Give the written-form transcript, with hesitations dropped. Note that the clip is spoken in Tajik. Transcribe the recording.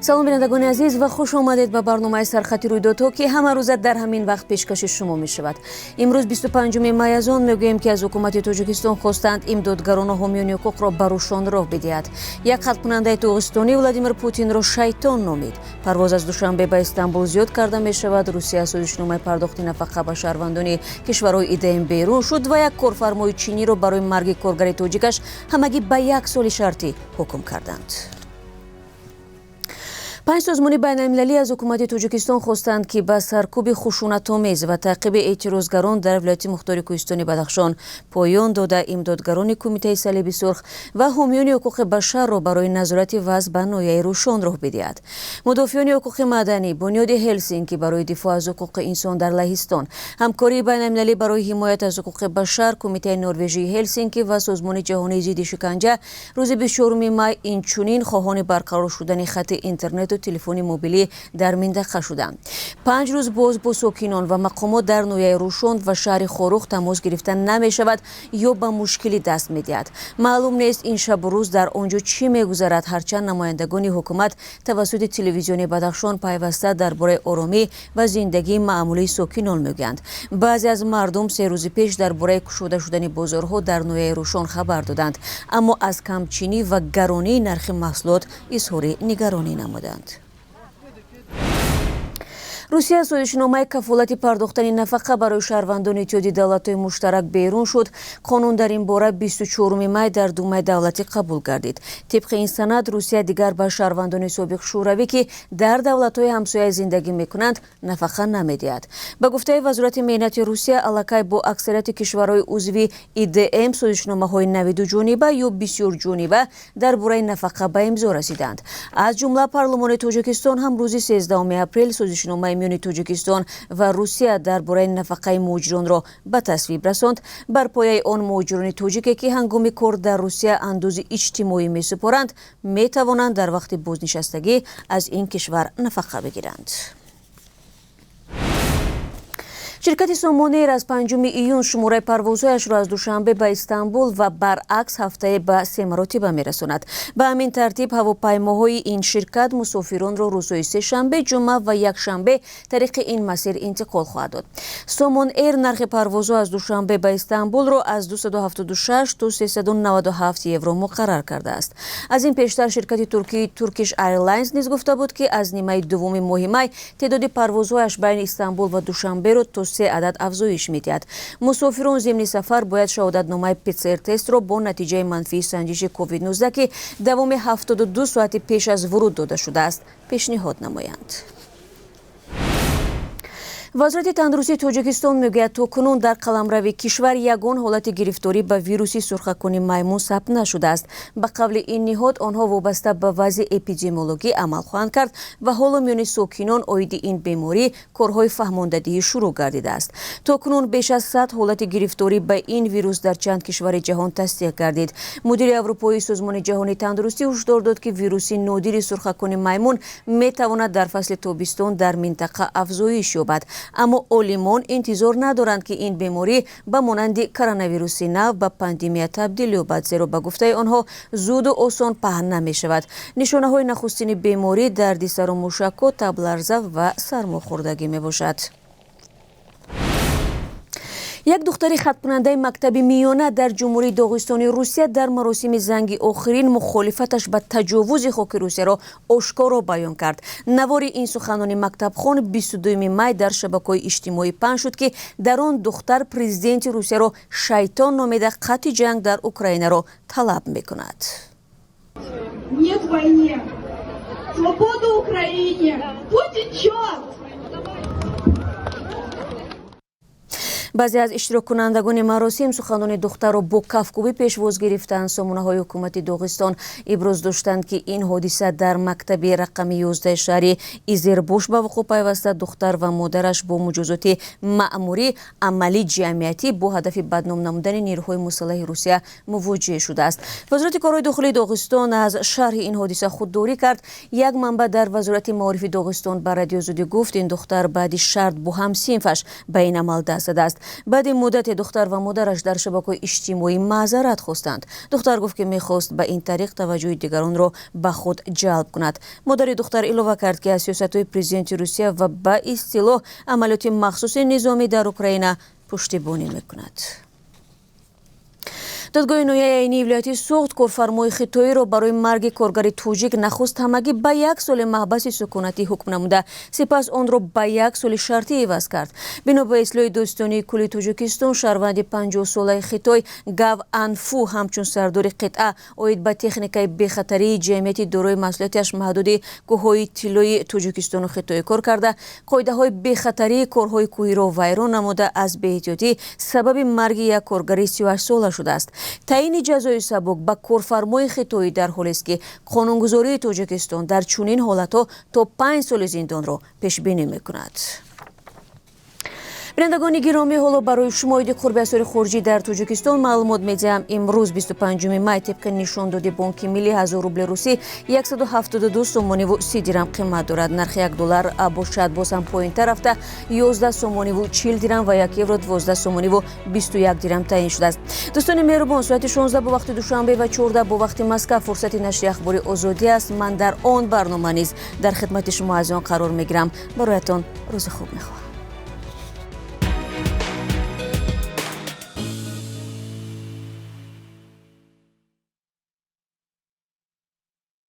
салом бинандагони азиз ва хуш омадед ба барномаи сархати рӯйдодҳо ки ҳама рӯза дар ҳамин вақт пешкаши шумо мешавад. имрӯз 25 май аз он мегӯем ки аз ҳукумати тоҷикистон хостанд имдодгарону ҳомиёни ҳуқуқро ба рӯшон роҳ бидиҳад. Як халқкунандаи тоғистонӣ Владимир Путинро шайтон номид. Парвоз аз душанбе ба Истанбул зиёд карда мешавад. Русия созишномаи пардохти нафақа ба шаҳрвандони кишварҳои идм берун шуд ва як корфармои чиниро барои марги коргари тоҷикаш ҳамагӣ ба 1 соли шартӣ ҳукм карданд. 5 созмони байналмилалӣ аз ҳукумати тоҷикистон хостанд ки ба саркӯби хушунатомез ва таъқиби эътирозгарон дар вилояти мухтори кӯҳистони Бадахшон поён дода имдодгарони Кумитаи Салиби Сурх ва ҳомиёни ҳуқуқи башарро барои назорати вазъ ба ноҳияи рӯшон роҳ бидиҳад. Мудофиёни ҳуқуқи маданӣ, бунёди Ҳелсинки барои дифоъ аз ҳуқуқи инсон дар Лаҳистон, ҳамкории байналмилалӣ барои ҳимоят аз ҳуқуқи башар, Кумитаи Норвежии Ҳелсинки ва Созмони ҷаҳонии зидди шиканҷа рӯзи 24 май инчунин хоҳони барқарор шудани хатти интернету телефони мобилӣ дар минтақа шуданд. 5 рӯз боз бо сокинон ва мақомот дар ноҳияи Рӯшон ва шаҳри Хорух тамос гирифта намешавад ё ба мушкилӣ даст медиҳад. Маълум нест ин шабу рӯз дар он ҷо чӣ мегузарад, ҳарчанд намояндагони ҳукумат тавассути телевизиони Бадахшон пайваста дар бораи оромӣ ва зиндагии маъмулии сокинон мегӯянд. Баъзе аз мардум 3 рӯзи пеш дар бораи кушода шудани бозорҳо дар ноҳияи Рӯшон хабар доданд, аммо аз камчинӣ ва гаронии нархи маҳсулот изҳори нигаронӣ намуданд. Русия созишномаи кафолати пардохтани нафақа барои шаҳрвандони Иттиҳоди Давлатҳои Муштарак берун шуд. Қонун дар ин бора 24 май дар Думаи давлатӣ қабул гардид. Тибқи ин санад Русия дигар ба шаҳрвандони собиқ шӯравӣ ки дар давлатҳои ҳамсоя зиндагӣ мекунанд нафақа намедиҳад. Ба гуфтаи Вазорати меҳнати Русия, аллакай бо аксарияти кишварҳои узви ИДМ созишномаҳои навиduҷониба ё бисёрҷониба дар бораи нафақа ба имзо расиданд. Аз ҷумла парлумони Тоҷикистон ҳам рӯзи 13 апрел созишномаи миёни Тоҷикистон ва Русия дар бораи нафақаи муҳоҷиронро ба тасвиб расонд. Бар пояи он муҳоҷирони тоҷике ки ҳангоми кор дар Русия андози иҷтимоӣ месупоранд, метавонанд дар вақти бознишастагӣ аз ин кишвар нафақа бигиранд. Ширкати Сомон Эйр аз 5 июн шумораи парвозҳояшро аз Душанбе ба Истанбул ва баръакс ҳафтае ба 3 маротиба мерасонад. Ба ҳамин тартиб ҳавопаймоҳои ин ширкат мусофиронро рӯзҳои сешанбе, ҷумъа ва якшанбе тариқи ин масир интиқол хоҳад дод. Сомон Эйр нархи парвозҳо аз Душанбе ба Истанбулро аз 276 то 397 евро муқаррар кардааст. Аз ин пештар ширкати туркии Turkish Airlines низ гуфта буд ки аз нимаи дуввуми моҳи май теъдоди парвозҳояш байни Истанбул ва Душанберо то 3 адад афзоиш медиҳад. Мусофирон зимни сафар бояд шаҳодатномаи ПЦР-тестро бо натиҷаи манфии санҷиши COVID-19 ки давоми 72 соати пеш аз вуруд дода шудааст, пешниҳод намоянд. Вазорати тандурустии Тоҷикистон мегӯяд то кунун дар қаламрави кишвар ягон ҳолати гирифторӣ ба вируси сурхакуни маймун сабт нашудааст. Ба қавли ин ниҳод онҳо вобаста ба вазъи эпидемиологӣ амал хоҳанд кард ва ҳоло миёни сокинон оиди ин беморӣ корҳои фаҳмондадӣ шурӯъ гардидааст. То кунун беш аз 100 ҳолати гирифторӣ ба ин вирус дар чанд кишвари ҷаҳон тасдиқ гардид. Мудири Аврупоии Созмони ҷаҳонии тандурустӣ ҳушдор дод ки вируси нодири сурхакуни маймун метавонад дар фасли тобистон дар минтақа афзоиш ёбад. Аммо олимон интизор надоранд ки ин беморӣ ба монанди коронавируси нав ба пандемия табдил ёбад, зеро ба гуфтаи онҳо зуду осон паҳн намешавад. Нишонаҳои нахустини беморӣ дарди сару мушакҳо, табларза ва сармохӯрдагӣ мебошад. Як духтари хатмкунандаи мактаби миёна дар Ҷумҳурии Доғистони Русия дар маросими занги охирин мухолифаташ ба таҷовузи хоки Русияро ошкоро баён кард. Навори ин суханони мактабхон 22 май дар шабакаҳои иҷтимоӣ паҳн шуд ки дар он духтар президенти Русияро шайтон номида қатъи ҷанг дар Украинаро талаб мекунад. Нет войне! Свободу Украине! Путин чёрт! баъзе аз иштироккунандагони маросим суханони духтарро бо кафкӯбӣ пешвоз гирифтанд. Сомонаҳои ҳукумати Доғистон иброз доштанд ки ин ҳодиса дар мактаби рақами 11 шаҳри Изербош ба вуқӯъ пайваста. Духтар ва модараш бо муҷозоти маъмурӣ амалӣ ҷамъиятӣ бо ҳадафи бадном намудани нерӯҳои мусаллаҳи Русия мувоҷиҳ шудааст. Вазорати корҳои дохилии Доғистон аз шарҳи ин ҳодиса худдорӣ кард. Як манбаъ дар Вазорати маорифи Доғистон ба радиозудӣ гуфт ин духтар баъди шарт бо ҳамсинфаш ба ин амал даст задааст. баъди муддате духтар ва модараш дар шабакаҳои иҷтимоӣ маъзарат хостанд. духтар гуфт ки мехост ба ин тариқ таваҷҷӯҳи дигаронро ба худ ҷалб кунад. модари духтар илова кард ки аз сиёсатҳои президенти Русия ва ба истилоҳ амалиёти махсуси низомӣ дар Украина пуштибонӣ мекунад. додгоҳи ноҳияи айнии вилояти суғд корфармои хитоиро барои марги коргари тоҷик нахуст ҳамагӣ ба 1 соли маҳбаси сукунатӣ ҳукм намуда, сипас онро ба 1 соли шартӣ иваз кард. бино ба ислоҳи доистонии кулли Тоҷикистон, шаҳрванди 50-солаи Хитой Гав Анфу ҳамчун сардори қитъа оид ба техникаи бехатарии ҷамъияти дорои масъулияташ маҳдуди кӯҳҳои тиллои Тоҷикистону Хитой кор карда, қоидаҳои бехатарии корҳои кӯҳиро вайрон намуда, аз беэҳтиётӣ сабаби марги як коргари 38 сола шудааст. таъини ҷазои сабук ба корфармои хитоӣ дар ҳолест ки қонунгузории Тоҷикистон дар чунин ҳолатҳо то 5 соли зиндонро пешбинӣ мекунад. бинандагони гиромӣ, ҳоло барои шумо оиди қурби асъори хориҷӣ дар Тоҷикистон маълумот медиҳам. имрӯз 25 май тибқи нишондоди Бонки миллӣ 1000 рубли русӣ 172 сомониву 30 дирам қимат дорад. нархи $1 бошад боз ҳам поинтар рафта 11 сомониву 40 дирам ва 1 евро 12 сомониву 21 дирам таъин шудааст. дӯстони меҳрубон, соати 16 бо вақти душанбе ва 14 бо вақти Москва фурсати нашри ахбори озодӣ аст. ман дар он барнома низ дар хидмати шумо азизон қарор мегирам. бароятон рӯзи хуб мехоҳам.